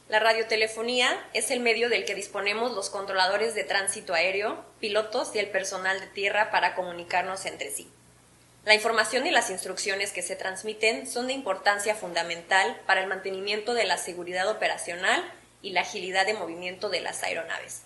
La radiotelefonía es el medio del que disponemos los controladores de tránsito aéreo, pilotos y el personal de tierra para comunicarnos entre sí. La información y las instrucciones que se transmiten son de importancia fundamental para el mantenimiento de la seguridad operacional y la agilidad de movimiento de las aeronaves.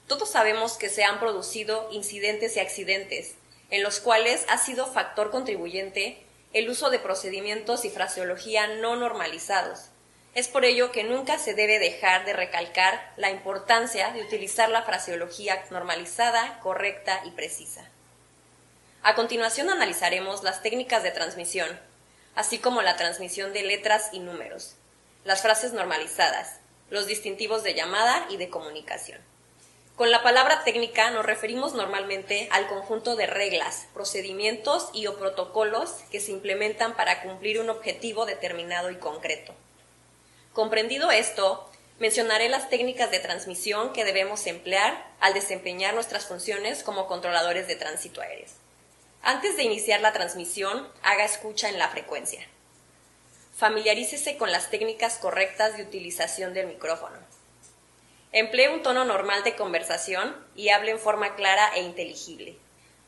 Todos sabemos que se han producido incidentes y accidentes, en los cuales ha sido factor contribuyente el uso de procedimientos y fraseología no normalizados. Es por ello que nunca se debe dejar de recalcar la importancia de utilizar la fraseología normalizada, correcta y precisa. A continuación analizaremos las técnicas de transmisión, así como la transmisión de letras y números, las frases normalizadas, los distintivos de llamada y de comunicación. Con la palabra técnica nos referimos normalmente al conjunto de reglas, procedimientos y o protocolos que se implementan para cumplir un objetivo determinado y concreto. Comprendido esto, mencionaré las técnicas de transmisión que debemos emplear al desempeñar nuestras funciones como controladores de tránsito aéreo. Antes de iniciar la transmisión, haga escucha en la frecuencia. Familiarícese con las técnicas correctas de utilización del micrófono. Emplee un tono normal de conversación y hable en forma clara e inteligible.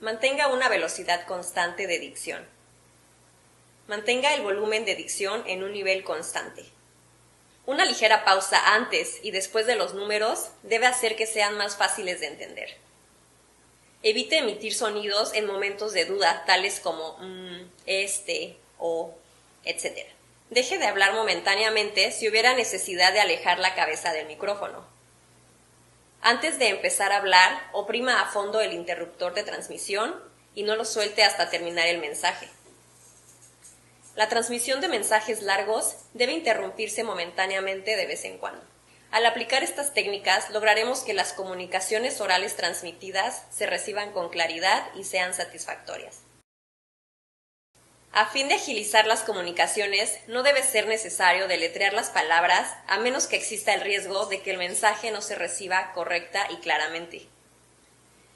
Mantenga una velocidad constante de dicción. Mantenga el volumen de dicción en un nivel constante. Una ligera pausa antes y después de los números debe hacer que sean más fáciles de entender. Evite emitir sonidos en momentos de duda, tales como o, etc. Deje de hablar momentáneamente si hubiera necesidad de alejar la cabeza del micrófono. Antes de empezar a hablar, oprima a fondo el interruptor de transmisión y no lo suelte hasta terminar el mensaje. La transmisión de mensajes largos debe interrumpirse momentáneamente de vez en cuando. Al aplicar estas técnicas, lograremos que las comunicaciones orales transmitidas se reciban con claridad y sean satisfactorias. A fin de agilizar las comunicaciones, no debe ser necesario deletrear las palabras a menos que exista el riesgo de que el mensaje no se reciba correcta y claramente.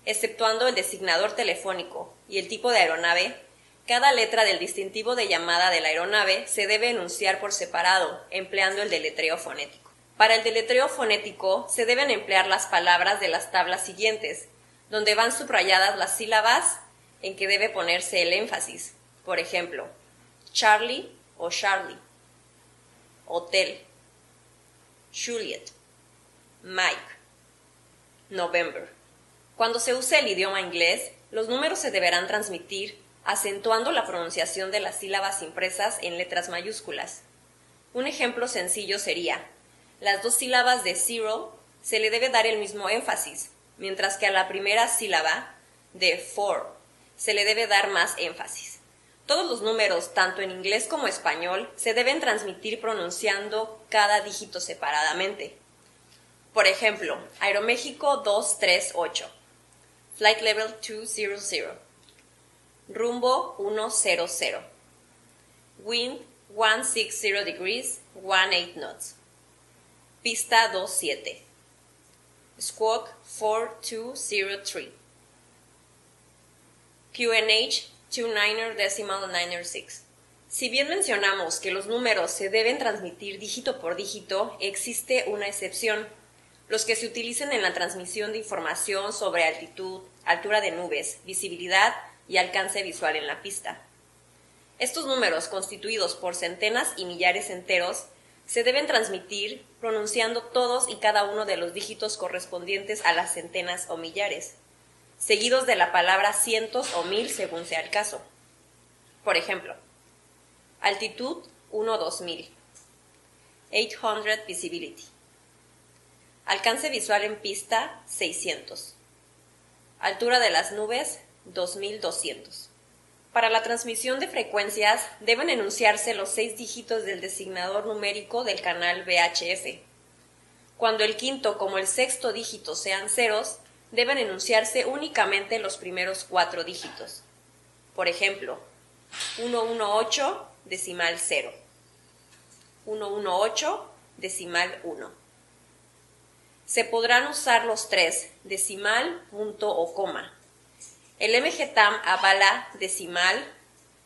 Exceptuando el designador telefónico y el tipo de aeronave, cada letra del distintivo de llamada de la aeronave se debe enunciar por separado, empleando el deletreo fonético. Para el deletreo fonético se deben emplear las palabras de las tablas siguientes, donde van subrayadas las sílabas en que debe ponerse el énfasis. Por ejemplo, Charlie o Charlie, Hotel, Juliet, Mike, November. Cuando se use el idioma inglés, los números se deberán transmitir acentuando la pronunciación de las sílabas impresas en letras mayúsculas. Un ejemplo sencillo sería: las dos sílabas de zero se le debe dar el mismo énfasis, mientras que a la primera sílaba de four se le debe dar más énfasis. Todos los números, tanto en inglés como español, se deben transmitir pronunciando cada dígito separadamente. Por ejemplo, Aeroméxico 238, Flight Level 200, Rumbo 100, Wind 160 degrees, 18 knots, Pista 27, Squawk 4203, QNH 29.96. Si bien mencionamos que los números se deben transmitir dígito por dígito, existe una excepción: los que se utilicen en la transmisión de información sobre altitud, altura de nubes, visibilidad y alcance visual en la pista. Estos números, constituidos por centenas y millares enteros, se deben transmitir pronunciando todos y cada uno de los dígitos correspondientes a las centenas o millares, seguidos de la palabra cientos o mil según sea el caso. Por ejemplo, altitud 1-2000, 800 visibility, alcance visual en pista 600, altura de las nubes 2200. Para la transmisión de frecuencias deben enunciarse los 6 dígitos del designador numérico del canal VHF. Cuando el quinto como el sexto dígito sean ceros, deben enunciarse únicamente los primeros 4 dígitos. Por ejemplo, 118 decimal 0, 118 decimal 1. Se podrán usar los 3, decimal, punto o coma. El MGTAM avala decimal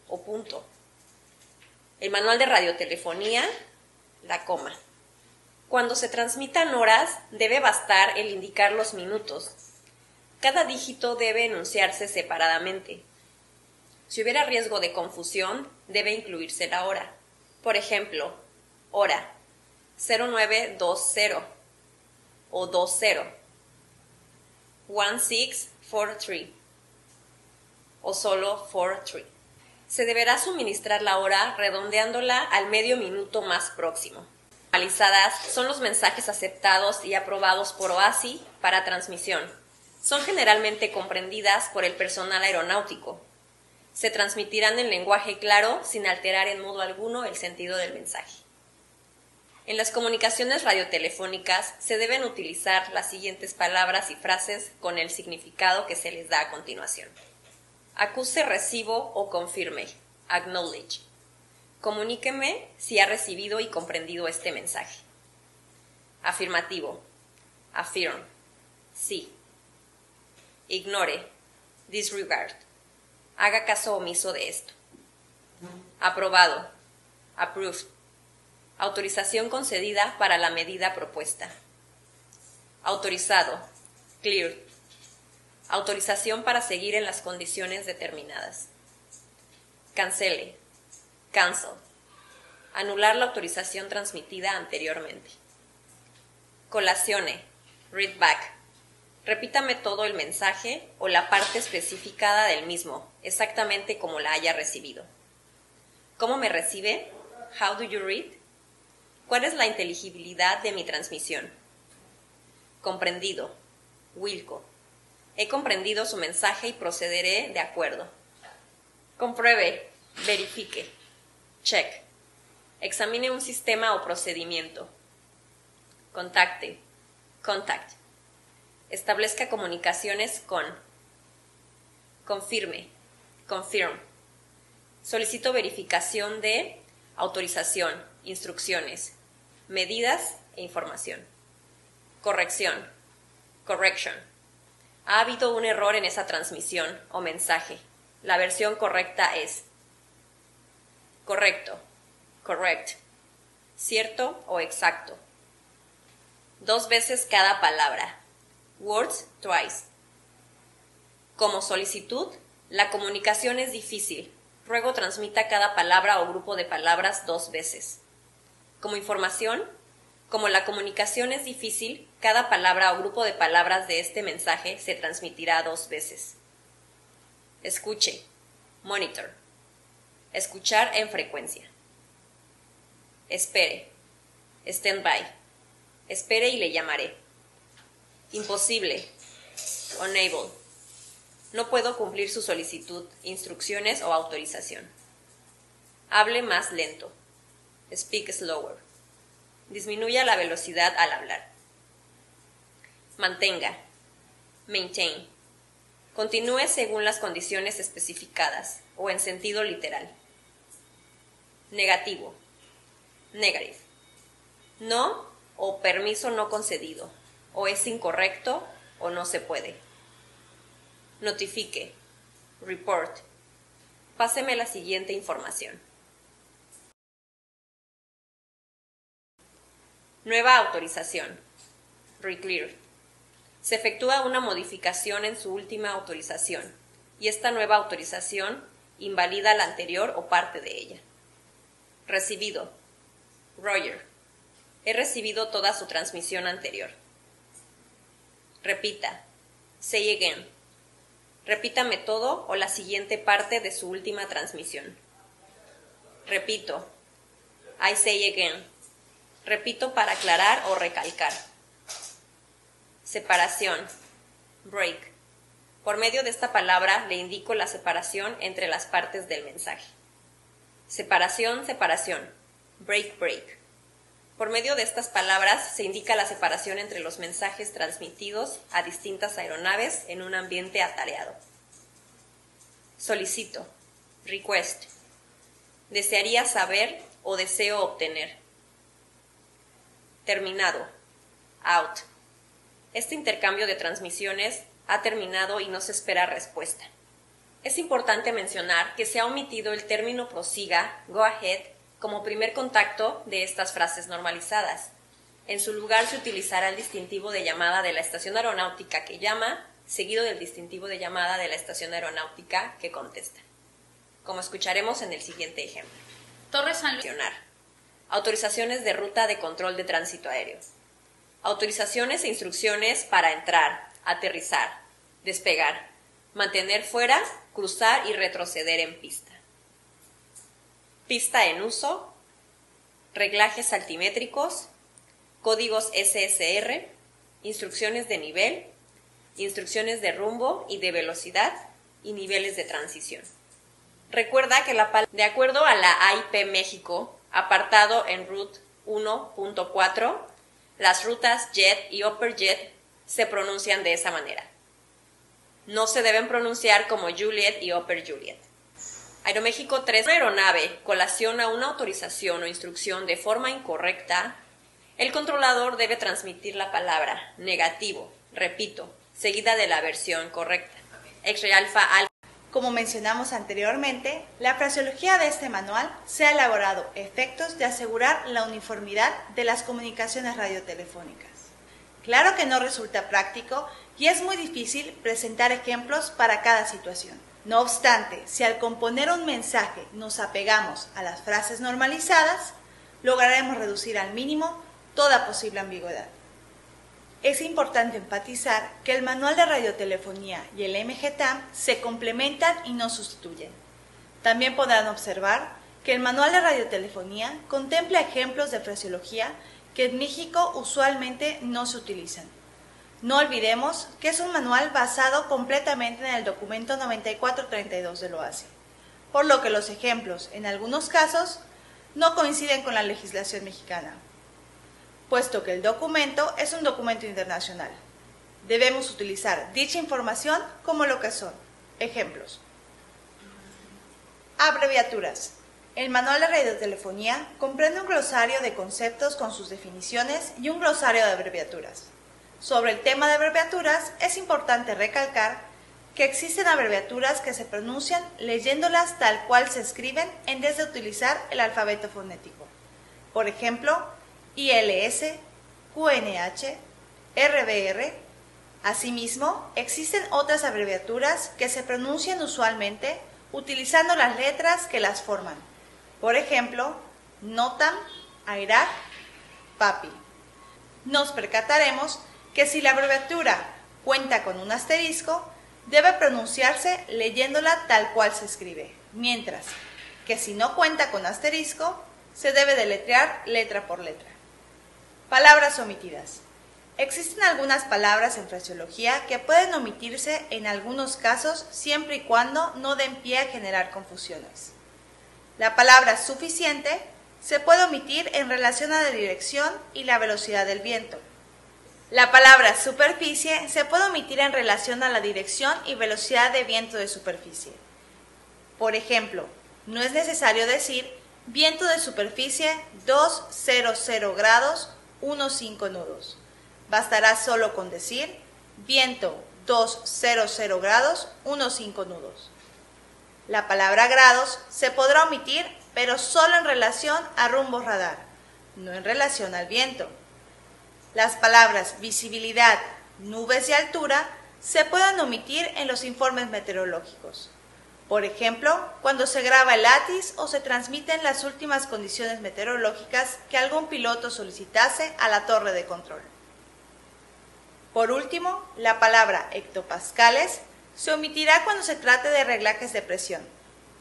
o punto. El manual de radiotelefonía, la coma. Cuando se transmitan horas, debe bastar el indicar los minutos. Cada dígito debe enunciarse separadamente. Si hubiera riesgo de confusión, debe incluirse la hora. Por ejemplo, hora 0920 o 20, 1643 o solo 43. Se deberá suministrar la hora redondeándola al medio minuto más próximo. Normalizadas son los mensajes aceptados y aprobados por OASI para transmisión. Son generalmente comprendidas por el personal aeronáutico. Se transmitirán en lenguaje claro sin alterar en modo alguno el sentido del mensaje. En las comunicaciones radiotelefónicas se deben utilizar las siguientes palabras y frases con el significado que se les da a continuación. Acuse, recibo o confirme. Acknowledge. Comuníqueme si ha recibido y comprendido este mensaje. Afirmativo. Affirm. Sí. Ignore. Disregard. Haga caso omiso de esto. Aprobado. Approved. Autorización concedida para la medida propuesta. Autorizado. Cleared. Autorización para seguir en las condiciones determinadas. Cancele. Cancel. Anular la autorización transmitida anteriormente. Colazione. Read back. Repítame todo el mensaje o la parte especificada del mismo, exactamente como la haya recibido. ¿Cómo me recibe? How do you read? ¿Cuál es la inteligibilidad de mi transmisión? Comprendido. Wilco. He comprendido su mensaje y procederé de acuerdo. Compruebe. Verifique. Check. Examine un sistema o procedimiento. Contacte. Contact. Establezca comunicaciones con. Confirme. Confirm. Solicito verificación de autorización, instrucciones, medidas e información. Corrección. Correction. Ha habido un error en esa transmisión o mensaje. La versión correcta es. Correcto. Correct. Cierto o exacto. 2 veces cada palabra. Words twice. Como solicitud, la comunicación es difícil. Ruego transmita cada palabra o grupo de palabras 2 veces. Como información, como la comunicación es difícil, cada palabra o grupo de palabras de este mensaje se transmitirá 2 veces. Escuche. Monitor. Escuchar en frecuencia. Espere. Stand by. Espere y le llamaré. Imposible. Unable. No puedo cumplir su solicitud, instrucciones o autorización. Hable más lento. Speak slower. Disminuya la velocidad al hablar. Mantenga. Maintain. Continúe según las condiciones especificadas o en sentido literal. Negativo. Negative. No o permiso no concedido. O es incorrecto o no se puede. Notifique. Report. Páseme la siguiente información. Nueva autorización. Recleared. Se efectúa una modificación en su última autorización y esta nueva autorización invalida la anterior o parte de ella. Recibido. Roger. He recibido toda su transmisión anterior. Repita. Say again. Repítame todo o la siguiente parte de su última transmisión. Repito. I say again. Repito para aclarar o recalcar. Separación. Break. Por medio de esta palabra le indico la separación entre las partes del mensaje. Separación, separación. Break, break. Por medio de estas palabras se indica la separación entre los mensajes transmitidos a distintas aeronaves en un ambiente atareado. Solicito. Request. Desearía saber o deseo obtener. Terminado. Out. Este intercambio de transmisiones ha terminado y no se espera respuesta. Es importante mencionar que se ha omitido el término prosiga, go ahead, como primer contacto de estas frases normalizadas. En su lugar se utilizará el distintivo de llamada de la estación aeronáutica que llama, seguido del distintivo de llamada de la estación aeronáutica que contesta, como escucharemos en el siguiente ejemplo. Torre San Luis. Autorizaciones de ruta de control de tránsito aéreo. Autorizaciones e instrucciones para entrar, aterrizar, despegar, mantener fuera, cruzar y retroceder en pista. Pista en uso, reglajes altimétricos, códigos SSR, instrucciones de nivel, instrucciones de rumbo y de velocidad y niveles de transición. Recuerda que de acuerdo a la AIP México, apartado en RUT 1.4, las rutas JET y UpperJet se pronuncian de esa manera. No se deben pronunciar como Juliet y Upper Juliet. Aeroméxico 3. Una aeronave colaciona una autorización o instrucción de forma incorrecta, el controlador debe transmitir la palabra negativo, repito, seguida de la versión correcta. X-ray alfa alfa. Como mencionamos anteriormente, la fraseología de este manual se ha elaborado a efectos de asegurar la uniformidad de las comunicaciones radiotelefónicas. Claro que no resulta práctico y es muy difícil presentar ejemplos para cada situación. No obstante, si al componer un mensaje nos apegamos a las frases normalizadas, lograremos reducir al mínimo toda posible ambigüedad. Es importante enfatizar que el manual de radiotelefonía y el MGTAM se complementan y no sustituyen. También podrán observar que el manual de radiotelefonía contempla ejemplos de fraseología que en México usualmente no se utilizan. No olvidemos que es un manual basado completamente en el documento 9432 del OASI, por lo que los ejemplos, en algunos casos, no coinciden con la legislación mexicana, puesto que el documento es un documento internacional. Debemos utilizar dicha información como lo que son. Ejemplos. Abreviaturas. El manual de radiotelefonía comprende un glosario de conceptos con sus definiciones y un glosario de abreviaturas. Sobre el tema de abreviaturas, es importante recalcar que existen abreviaturas que se pronuncian leyéndolas tal cual se escriben en vez de utilizar el alfabeto fonético. Por ejemplo, ILS, QNH, RBR. Asimismo, existen otras abreviaturas que se pronuncian usualmente utilizando las letras que las forman. Por ejemplo, NOTAM, AIRAC, PAPI. Nos percataremos que si la abreviatura cuenta con un asterisco, debe pronunciarse leyéndola tal cual se escribe, mientras que si no cuenta con asterisco, se debe deletrear letra por letra. Palabras omitidas. Existen algunas palabras en fraseología que pueden omitirse en algunos casos siempre y cuando no den pie a generar confusiones. La palabra suficiente se puede omitir en relación a la dirección y la velocidad del viento. La palabra superficie se puede omitir en relación a la dirección y velocidad de viento de superficie. Por ejemplo, no es necesario decir viento de superficie 200 grados 15 nudos. Bastará solo con decir viento 200 grados 15 nudos. La palabra grados se podrá omitir, pero solo en relación a rumbos radar, no en relación al viento. Las palabras visibilidad, nubes y altura se pueden omitir en los informes meteorológicos. Por ejemplo, cuando se graba el ATIS o se transmiten las últimas condiciones meteorológicas que algún piloto solicitase a la torre de control. Por último, la palabra hectopascales se omitirá cuando se trate de reglajes de presión,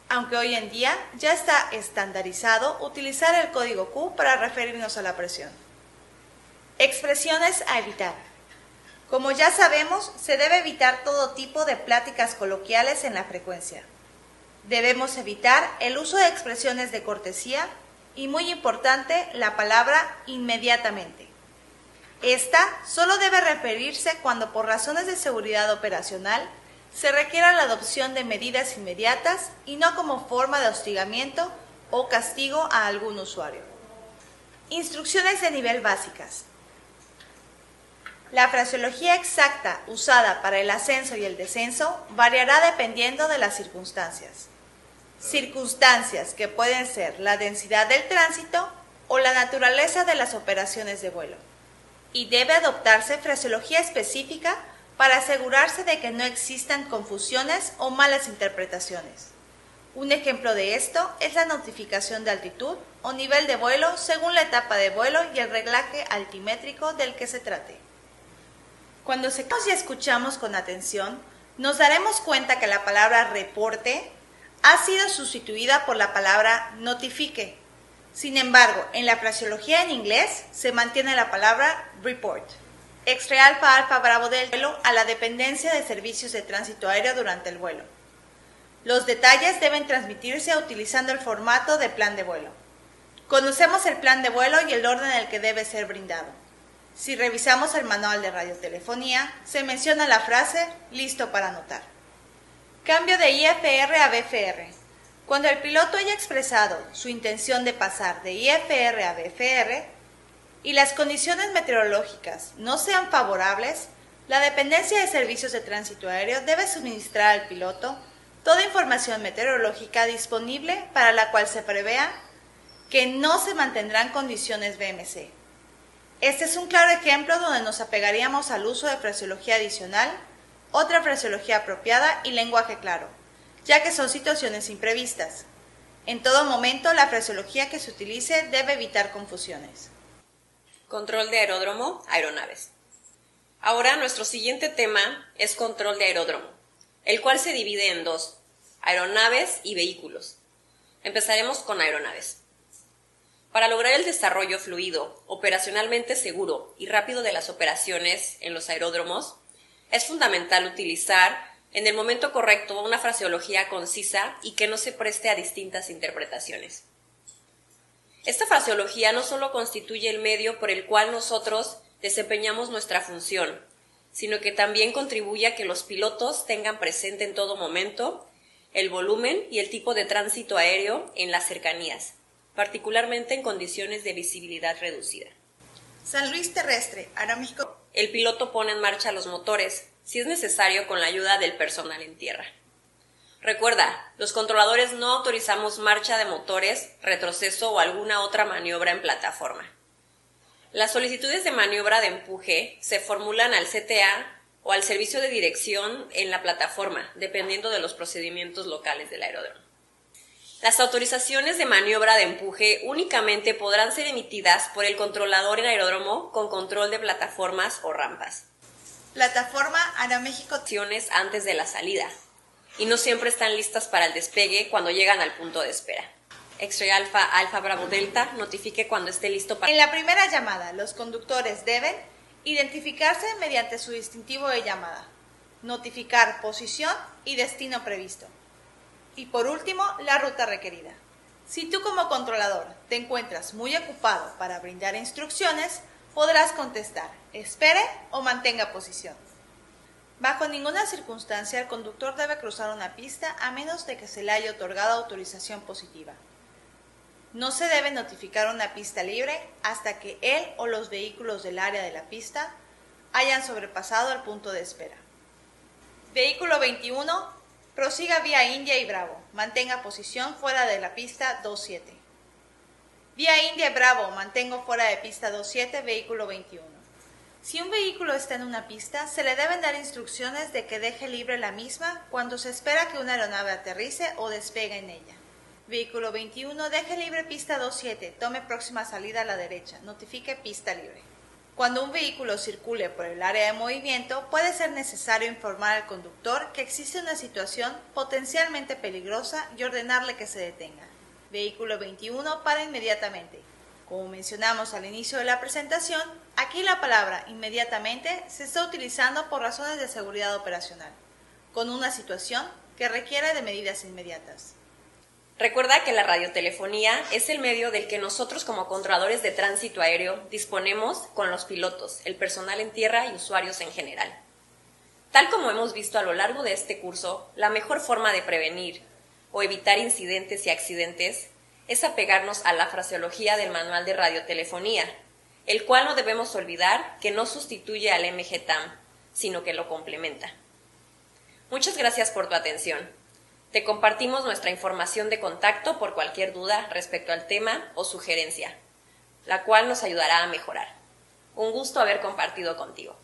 aunque hoy en día ya está estandarizado utilizar el código Q para referirnos a la presión. Expresiones a evitar. Como ya sabemos, se debe evitar todo tipo de pláticas coloquiales en la frecuencia. Debemos evitar el uso de expresiones de cortesía y, muy importante, la palabra inmediatamente. Esta solo debe referirse cuando por razones de seguridad operacional se requiera la adopción de medidas inmediatas y no como forma de hostigamiento o castigo a algún usuario. Instrucciones de nivel básicas. La fraseología exacta usada para el ascenso y el descenso variará dependiendo de las circunstancias. Circunstancias que pueden ser la densidad del tránsito o la naturaleza de las operaciones de vuelo, y debe adoptarse fraseología específica para asegurarse de que no existan confusiones o malas interpretaciones. Un ejemplo de esto es la notificación de altitud o nivel de vuelo según la etapa de vuelo y el reglaje altimétrico del que se trate. Cuando secamos y escuchamos con atención, nos daremos cuenta que la palabra reporte ha sido sustituida por la palabra notifique. Sin embargo, en la fraseología en inglés se mantiene la palabra report. X-ray alfa alfa bravo del vuelo a la dependencia de servicios de tránsito aéreo durante el vuelo. Los detalles deben transmitirse utilizando el formato de plan de vuelo. Conocemos el plan de vuelo y el orden en el que debe ser brindado. Si revisamos el manual de radiotelefonía, se menciona la frase listo para anotar. Cambio de IFR a BFR. Cuando el piloto haya expresado su intención de pasar de IFR a BFR y las condiciones meteorológicas no sean favorables, la dependencia de servicios de tránsito aéreo debe suministrar al piloto toda información meteorológica disponible para la cual se prevea que no se mantendrán condiciones BMC. Este es un claro ejemplo donde nos apegaríamos al uso de fraseología adicional, otra fraseología apropiada y lenguaje claro, ya que son situaciones imprevistas. En todo momento, la fraseología que se utilice debe evitar confusiones. Control de aeródromo, aeronaves. Ahora nuestro siguiente tema es control de aeródromo, el cual se divide en dos, aeronaves y vehículos. Empezaremos con aeronaves. Para lograr el desarrollo fluido, operacionalmente seguro y rápido de las operaciones en los aeródromos, es fundamental utilizar en el momento correcto una fraseología concisa y que no se preste a distintas interpretaciones. Esta fraseología no solo constituye el medio por el cual nosotros desempeñamos nuestra función, sino que también contribuye a que los pilotos tengan presente en todo momento el volumen y el tipo de tránsito aéreo en las cercanías, particularmente en condiciones de visibilidad reducida. San Luis Terrestre, Aeroméxico. El piloto pone en marcha los motores, si es necesario con la ayuda del personal en tierra. Recuerda, los controladores no autorizamos marcha de motores, retroceso o alguna otra maniobra en plataforma. Las solicitudes de maniobra de empuje se formulan al CTA o al servicio de dirección en la plataforma, dependiendo de los procedimientos locales del aeródromo. Las autorizaciones de maniobra de empuje únicamente podrán ser emitidas por el controlador en aeródromo con control de plataformas o rampas. Plataforma Aeroméxico. Antes de la salida, y no siempre están listas para el despegue cuando llegan al punto de espera. X-ray alfa, alfa bravo delta, notifique cuando esté listo para... En la primera llamada, los conductores deben identificarse mediante su distintivo de llamada, notificar posición y destino previsto. Y por último, la ruta requerida. Si tú como controlador te encuentras muy ocupado para brindar instrucciones, podrás contestar, espere o mantenga posición. Bajo ninguna circunstancia el conductor debe cruzar una pista a menos de que se le haya otorgado autorización positiva. No se debe notificar una pista libre hasta que él o los vehículos del área de la pista hayan sobrepasado el punto de espera. Vehículo 21. Prosiga vía India y Bravo. Mantenga posición fuera de la pista 27. Vía India y Bravo. Mantengo fuera de pista 27, vehículo 21. Si un vehículo está en una pista, se le deben dar instrucciones de que deje libre la misma cuando se espera que una aeronave aterrice o despegue en ella. Vehículo 21, deje libre pista 27, tome próxima salida a la derecha, notifique pista libre. Cuando un vehículo circule por el área de movimiento, puede ser necesario informar al conductor que existe una situación potencialmente peligrosa y ordenarle que se detenga. Vehículo 21, para inmediatamente. Como mencionamos al inicio de la presentación, aquí la palabra inmediatamente se está utilizando por razones de seguridad operacional, con una situación que requiere de medidas inmediatas. Recuerda que la radiotelefonía es el medio del que nosotros como controladores de tránsito aéreo disponemos con los pilotos, el personal en tierra y usuarios en general. Tal como hemos visto a lo largo de este curso, la mejor forma de prevenir o evitar incidentes y accidentes es apegarnos a la fraseología del manual de radiotelefonía, el cual no debemos olvidar que no sustituye al MGTAM, sino que lo complementa. Muchas gracias por tu atención. Te compartimos nuestra información de contacto por cualquier duda respecto al tema o sugerencia. la cual nos ayudará a mejorar. Un gusto haber compartido contigo.